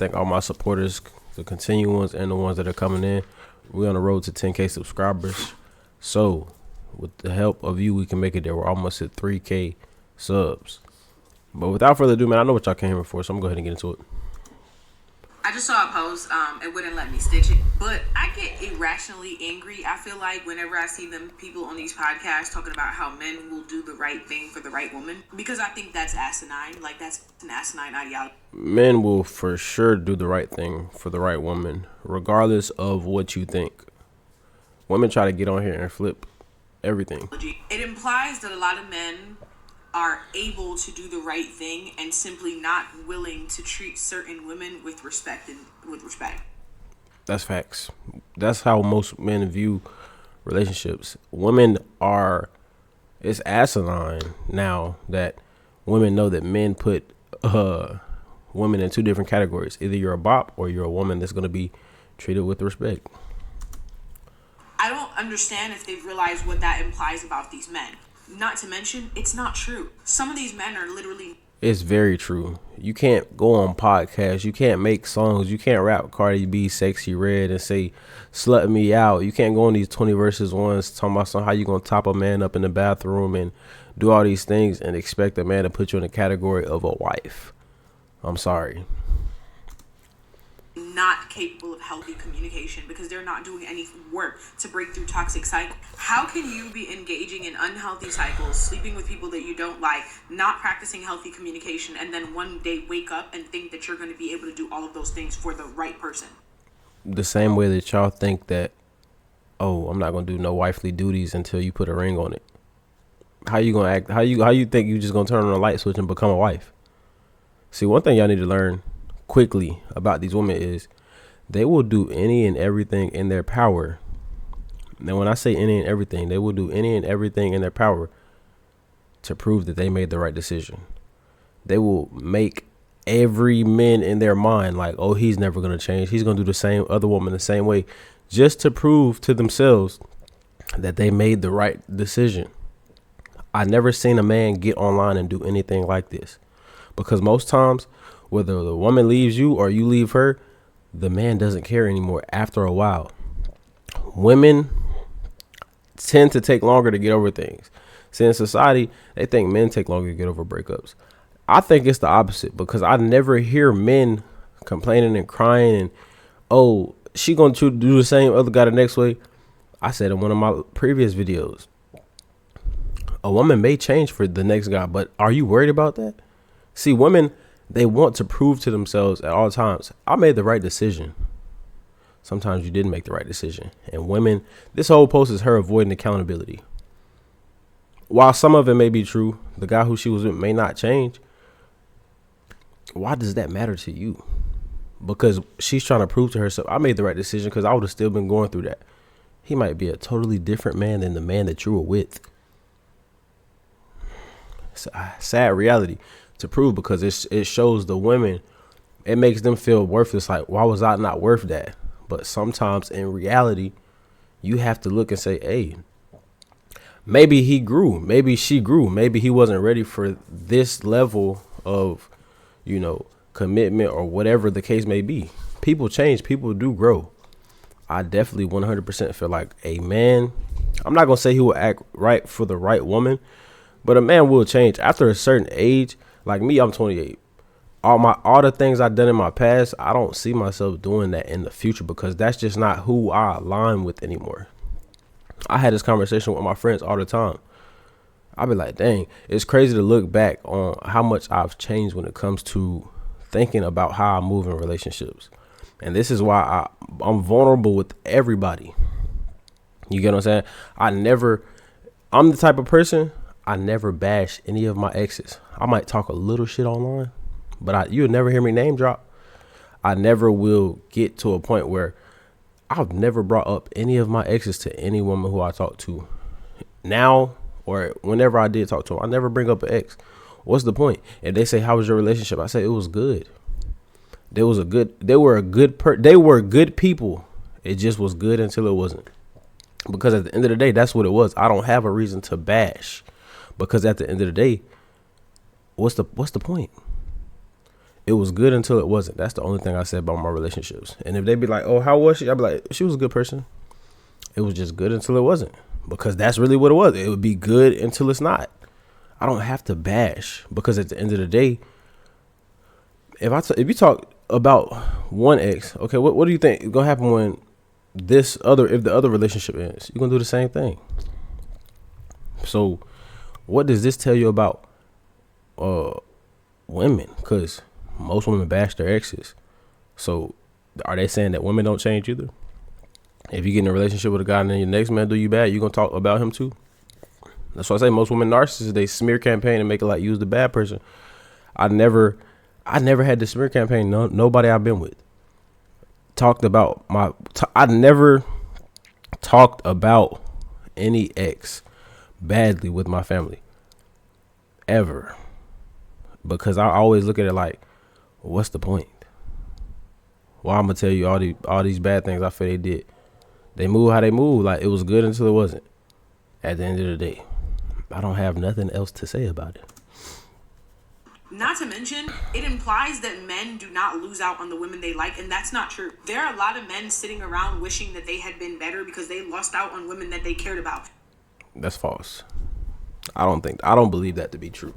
Thank all my supporters, the continuing ones and the ones that are coming in. We're on the road to 10K subscribers. So, with the help of you, we can make it there. We're almost at 3K subs. But without further ado, man, I know what y'all came here for, so I'm going to go ahead and get into it. I just saw a post, it wouldn't let me stitch it, but I get irrationally angry. I feel like whenever I see them people on these podcasts talking about how men will do the right thing for the right woman, because I think that's asinine. Like, that's an asinine ideology. Men will for sure do the right thing for the right woman, regardless of what you think. Women try to get on here and flip everything. It implies that a lot of men are able to do the right thing and simply not willing to treat certain women with respect. That's facts. That's how most men view relationships. Women are, it's asinine now that women know that men put women in two different categories. Either you're a bop or you're a woman that's going to be treated with respect. I don't understand if they've realized what that implies about these men. Not to mention, it's not true. Some of these men are literally... It's very true. You can't go on podcasts. You can't make songs. You can't rap Cardi B, Sexy Red, and say, slut me out. You can't go on these 20 verses ones talking about how you going to top a man up in the bathroom and do all these things and expect a man to put you in the category of a wife. I'm sorry. Not capable of healthy communication because they're not doing any work to break through toxic cycles. How can you be engaging in unhealthy cycles, sleeping with people that you don't like, not practicing healthy communication, and then one day wake up and think that you're going to be able to do all of those things for the right person? The same way that y'all think that, oh, I'm not going to do no wifely duties until you put a ring on it. How you going to act? How you think you just going to turn on a light switch and become a wife? See, one thing y'all need to learn quickly about these women is they will do any and everything in their power. Now, when I say any and everything, they will do any and everything in their power to prove that they made the right decision. They will make every man in their mind like, oh, he's never going to change. He's going to do the same other woman the same way, just to prove to themselves that they made the right decision. I never seen a man get online and do anything like this, because most times, whether the woman leaves you or you leave her, the man doesn't care anymore after a while. Women tend to take longer to get over things. See, in society, they think men take longer to get over breakups. I think it's the opposite, because I never hear men complaining and crying and, oh, she going to do the same other guy the next way. I said in one of my previous videos, a woman may change for the next guy, but are you worried about that? See, women, they want to prove to themselves at all times, I made the right decision. Sometimes you didn't make the right decision. And women, this whole post is her avoiding accountability. While some of it may be true, the guy who she was with may not change. Why does that matter to you? Because she's trying to prove to herself, I made the right decision, because I would have still been going through that. He might be a totally different man than the man that you were with. It's a sad reality to prove, because it shows the women, it makes them feel worthless. Like, why was I not worth that? But sometimes in reality, you have to look and say, hey, maybe he grew, maybe she grew, maybe he wasn't ready for this level of, commitment or whatever the case may be. People change, people do grow. I definitely 100% feel like a man, I'm not going to say he will act right for the right woman, but a man will change after a certain age. Like me, I'm 28. All the things I've done in my past, I don't see myself doing that in the future, because that's just not who I align with anymore. I had this conversation with my friends all the time. I'll be like, dang, it's crazy to look back on how much I've changed when it comes to thinking about how I move in relationships. And this is why I'm vulnerable with everybody. You get what I'm saying? I'm the type of person, I never bash any of my exes. I might talk a little shit online, but you'll never hear me name drop. I never will get to a point where I've never brought up any of my exes to any woman who I talk to now, or whenever I did talk to them. I never bring up an ex. What's the point? If they say, how was your relationship? I say it was good. They were good people. It just was good until it wasn't. Because at the end of the day, that's what it was. I don't have a reason to bash, because at the end of the day, what's the point? It was good until it wasn't. That's the only thing I said about my relationships. And if they be like, oh, how was she? I'd be like, she was a good person. It was just good until it wasn't. Because that's really what it was. It would be good until it's not. I don't have to bash, because at the end of the day, if you talk about one ex, okay, what do you think is gonna happen when if the other relationship ends? You're gonna do the same thing. So what does this tell you about women? Because most women bash their exes. So are they saying that women don't change either? If you get in a relationship with a guy and then your next man do you bad, you gonna talk about him too? That's why I say most women narcissists, they smear campaign and make it like use the bad person. I never had the smear campaign. Nobody I've been with talked about I never talked about any ex badly with my family ever, because I always look at it like, what's the point? Well, I'm gonna tell you all these bad things I feel they did. They move how they move. Like, it was good until it wasn't. At the end of the day, I don't have nothing else to say about it. Not to mention, it implies that men do not lose out on the women they like, and that's not true. There are a lot of men sitting around wishing that they had been better because they lost out on women that they cared about. That's false. I don't believe that to be true.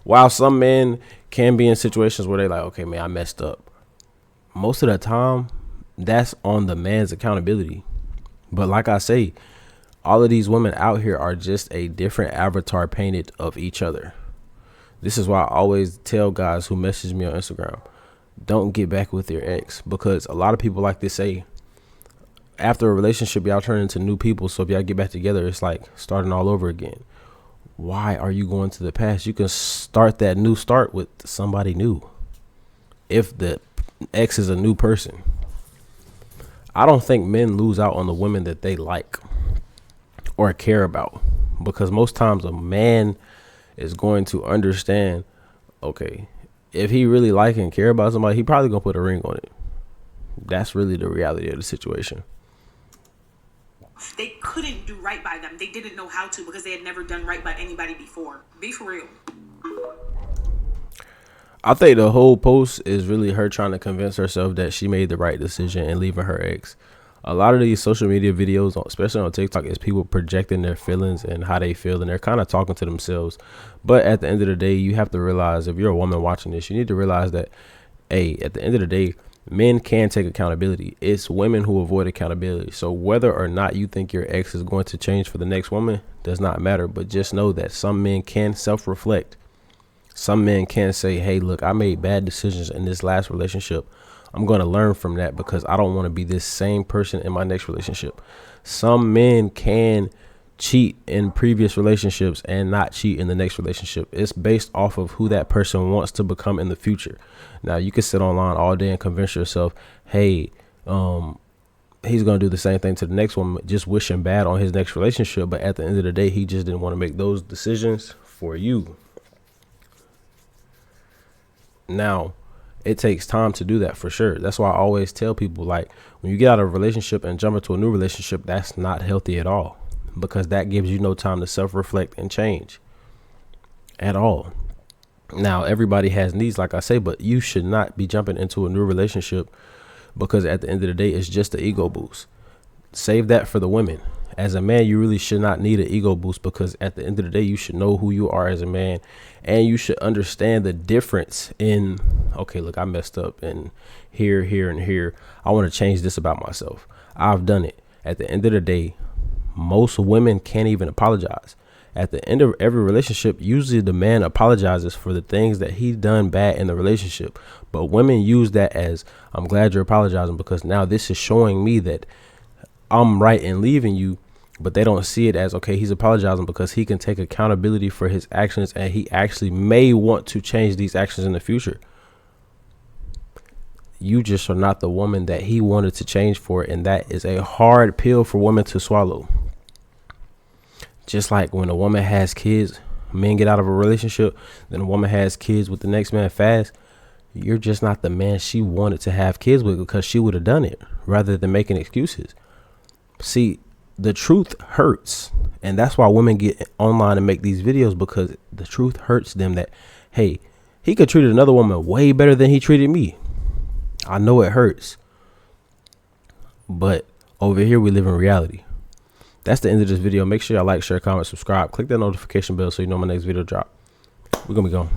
While some men can be in situations where they're like, okay, man, I messed up, most of the time, that's on the man's accountability. But like I say, all of these women out here are just a different avatar painted of each other. This is why I always tell guys who message me on Instagram, don't get back with your ex, because a lot of people like to say, after a relationship, y'all turn into new people. So if y'all get back together, it's like starting all over again. Why are you going to the past? You can start that new start with somebody new. If the ex is a new person, I don't think men lose out on the women that they like or care about, because most times a man is going to understand, okay, if he really like and care about somebody, he probably gonna put a ring on it. That's really the reality of the situation. They couldn't do right by them. They didn't know how to because they had never done right by anybody before. Be for real. I think the whole post is really her trying to convince herself that she made the right decision and leaving her ex. A lot of these social media videos, especially on TikTok, is people projecting their feelings and how they feel, and they're kind of talking to themselves. But at the end of the day, you have to realize, if you're a woman watching this, you need to realize that, hey, at the end of the day, men can take accountability. It's women who avoid accountability. So whether or not you think your ex is going to change for the next woman does not matter. But just know that some men can self-reflect. Some men can say, hey, look, I made bad decisions in this last relationship. I'm going to learn from that because I don't want to be this same person in my next relationship. Some men can cheat in previous relationships and not cheat in the next relationship. It's based off of who that person wants to become in the future. Now, you can sit online all day and convince yourself, hey, he's going to do the same thing to the next woman, just wishing bad on his next relationship. But at the end of the day, he just didn't want to make those decisions for you. Now, it takes time to do that for sure. That's why I always tell people, like, when you get out of a relationship and jump into a new relationship, that's not healthy at all, because that gives you no time to self-reflect and change at all. Now, everybody has needs, like I say, but you should not be jumping into a new relationship because at the end of the day, it's just the ego boost. Save that for the women. As a man, you really should not need an ego boost, because at the end of the day, you should know who you are as a man, and you should understand the difference in, okay, look, I messed up and here, and here. I want to change this about myself. I've done it. At the end of the day, most women can't even apologize. At the end of every relationship, usually the man apologizes for the things that he done bad in the relationship. But women use that as, I'm glad you're apologizing because now this is showing me that I'm right in leaving you. But they don't see it as, okay, he's apologizing because he can take accountability for his actions and he actually may want to change these actions in the future. You just are not the woman that he wanted to change for. And that is a hard pill for women to swallow. Just like when a woman has kids, men get out of a relationship, then a woman has kids with the next man fast. You're just not the man she wanted to have kids with, because she would have done it rather than making excuses. See, the truth hurts. And that's why women get online and make these videos, because the truth hurts them that, hey, He could treat another woman way better than he treated me. I know it hurts, but over here we live in reality. That's the end of this video. Make sure y'all like, share, comment, subscribe. Click that notification bell so you know my next video drop. We're gonna be going.